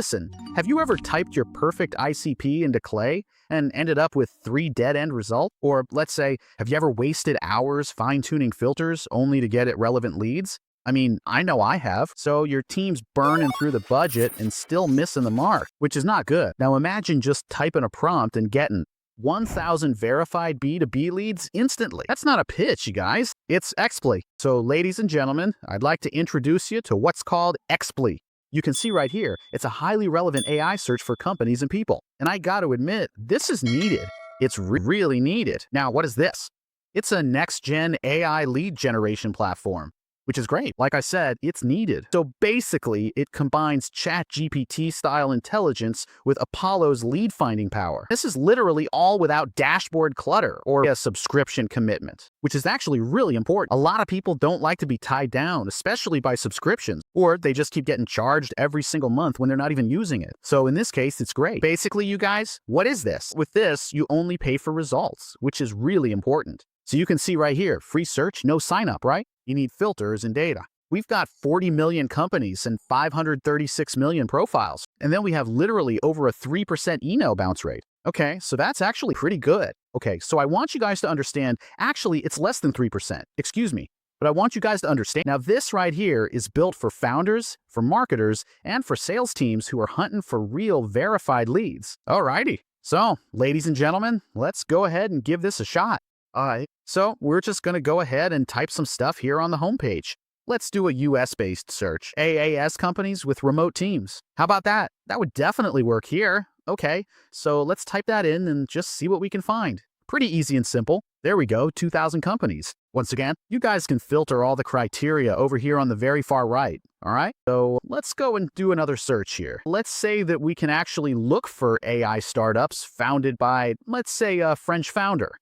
Listen, have you ever typed your perfect ICP into Clay and ended up with 3 dead-end results? Or let's say, have you ever wasted hours fine-tuning filters only to get it relevant leads? I mean, I know I have. So your team's burning through the budget and still missing the mark, which is not good. Now imagine just typing a prompt and getting 1,000 verified B2B leads instantly. That's not a pitch, you guys. It's exploit. So ladies and gentlemen, I'd like to introduce you to what's called exploit. You can see right here, it's a highly relevant AI search for companies and people. And I got to admit, this is needed. It's really needed. Now, what is this? It's a next-gen AI lead generation platform, which is great. Like I said, it's needed. So basically, it combines ChatGPT-style intelligence with Apollo's lead finding power. This is literally all without dashboard clutter or a subscription commitment, which is actually really important. A lot of people don't like to be tied down, especially by subscriptions, or they just keep getting charged every single month when they're not even using it. So in this case, it's great. Basically, you guys, what is this? With this, you only pay for results, which is really important. So you can see right here, free search, no sign up, right? You need filters and data. We've got 40 million companies and 536 million profiles. And then we have literally over a 3% email bounce rate. Okay, so that's actually pretty good. Okay, so I want you guys to understand, actually, it's less than 3%. Excuse me. But I want you guys to understand. Now, this right here is built for founders, for marketers, and for sales teams who are hunting for real verified leads. Alrighty. So, ladies and gentlemen, let's go ahead and give this a shot. Alright, so we're just going to go ahead and type some stuff here on the homepage. Let's do a US-based search. AAS companies with remote teams. How about that? That would definitely work here. Okay, so let's type that in and just see what we can find. Pretty easy and simple. There we go, 2,000 companies. Once again, you guys can filter all the criteria over here on the very far right. Alright, so let's go and do another search here. Let's say that we can actually look for AI startups founded by, let's say, a French founder.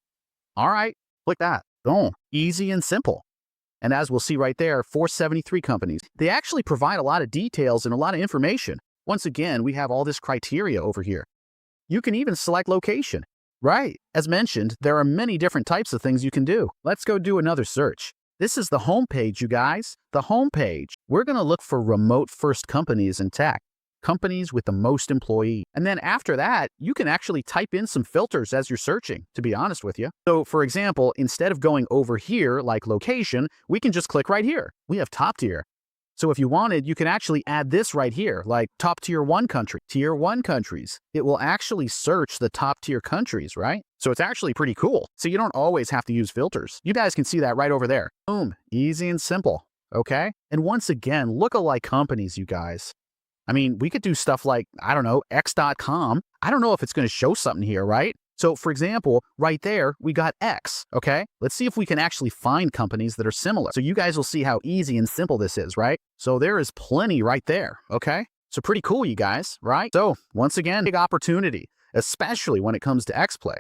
All right, click that. Boom. Easy and simple. And as we'll see right there, 473 companies. They actually provide a lot of details and a lot of information. Once again, we have all this criteria over here. You can even select location. Right. As mentioned, there are many different types of things you can do. Let's go do another search. This is the home page, you guys. The home page. We're going to look for remote-first companies in tech. Companies with the most employees. And then after that, you can actually type in some filters as you're searching, to be honest with you. So for example, instead of going over here like location, we can just click right here. We have top tier. So if you wanted, you can actually add this right here, like top tier 1 country, tier 1 countries. It will actually search the top tier countries, right? So it's actually pretty cool. So you don't always have to use filters. You guys can see that right over there. Boom, easy and simple, okay? And once again, lookalike companies, you guys. I mean, we could do stuff like, I don't know, X.com. I don't know if it's going to show something here, right? So for example, right there, we got X, okay? Let's see if we can actually find companies that are similar. So you guys will see how easy and simple this is, right? So there is plenty right there, okay? So pretty cool, you guys, right? So once again, big opportunity, especially when it comes to X-Play.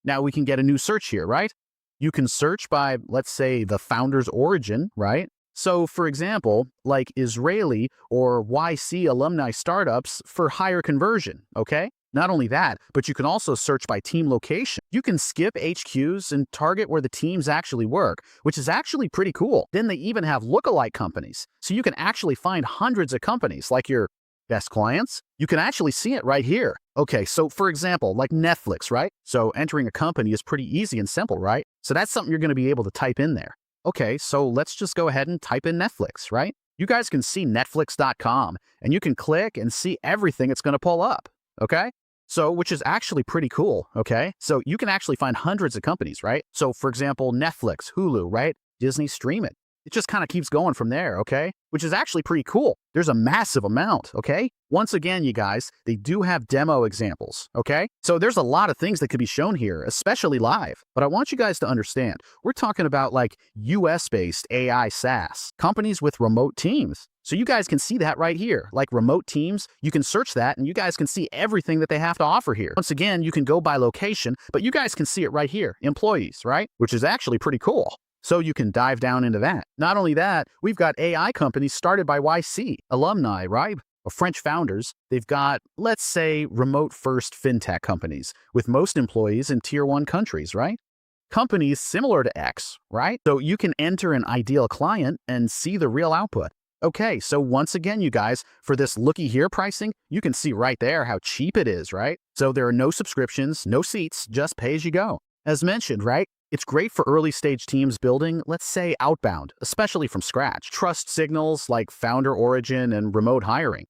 Now we can get a new search here, right? You can search by, let's say, the founder's origin, right? So, for example, like Israeli or YC alumni startups for higher conversion, okay? Not only that, but you can also search by team location. You can skip HQs and target where the teams actually work, which is actually pretty cool. Then they even have lookalike companies. So you can actually find hundreds of companies like your best clients. You can actually see it right here. Okay, so for example, like Netflix, right? So entering a company is pretty easy and simple, right? So that's something you're going to be able to type in there. Okay, so let's just go ahead and type in Netflix, right? You guys can see Netflix.com, and you can click and see everything it's going to pull up, okay? So, which is actually pretty cool, okay? So you can actually find hundreds of companies, right? So for example, Netflix, Hulu, right? Disney Stream It. It just kind of keeps going from there, okay? Which is actually pretty cool. There's a massive amount, okay? Once again, you guys, they do have demo examples, okay? So there's a lot of things that could be shown here, especially live. But I want you guys to understand, we're talking about like US-based AI SaaS, companies with remote teams. So you guys can see that right here, like remote teams, you can search that and you guys can see everything that they have to offer here. Once again, you can go by location, but you guys can see it right here, employees, right? Which is actually pretty cool. So you can dive down into that. Not only that, we've got AI companies started by YC, alumni, right? Or French founders. They've got, let's say, remote-first fintech companies with most employees in tier 1 countries, right? Companies similar to X, right? So you can enter an ideal client and see the real output. Okay, so once again, you guys, for this looky here pricing, you can see right there how cheap it is, right? So there are no subscriptions, no seats, just pay as you go. As mentioned, right? It's great for early stage teams building, let's say, outbound, especially from scratch. Trust signals like founder origin and remote hiring.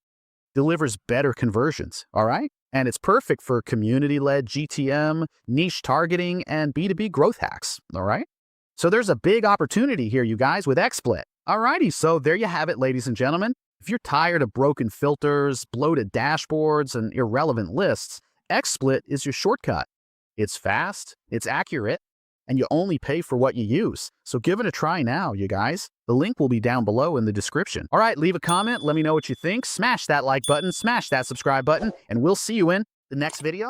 Delivers better conversions, all right? And it's perfect for community-led GTM, niche targeting, and B2B growth hacks, all right? So there's a big opportunity here, you guys, with XSplit. Alrighty, so there you have it, ladies and gentlemen. If you're tired of broken filters, bloated dashboards, and irrelevant lists, XSplit is your shortcut. It's fast, it's accurate, and you only pay for what you use. So give it a try now, you guys. The link will be down below in the description. All right, leave a comment, let me know what you think, smash that like button, smash that subscribe button, and we'll see you in the next video.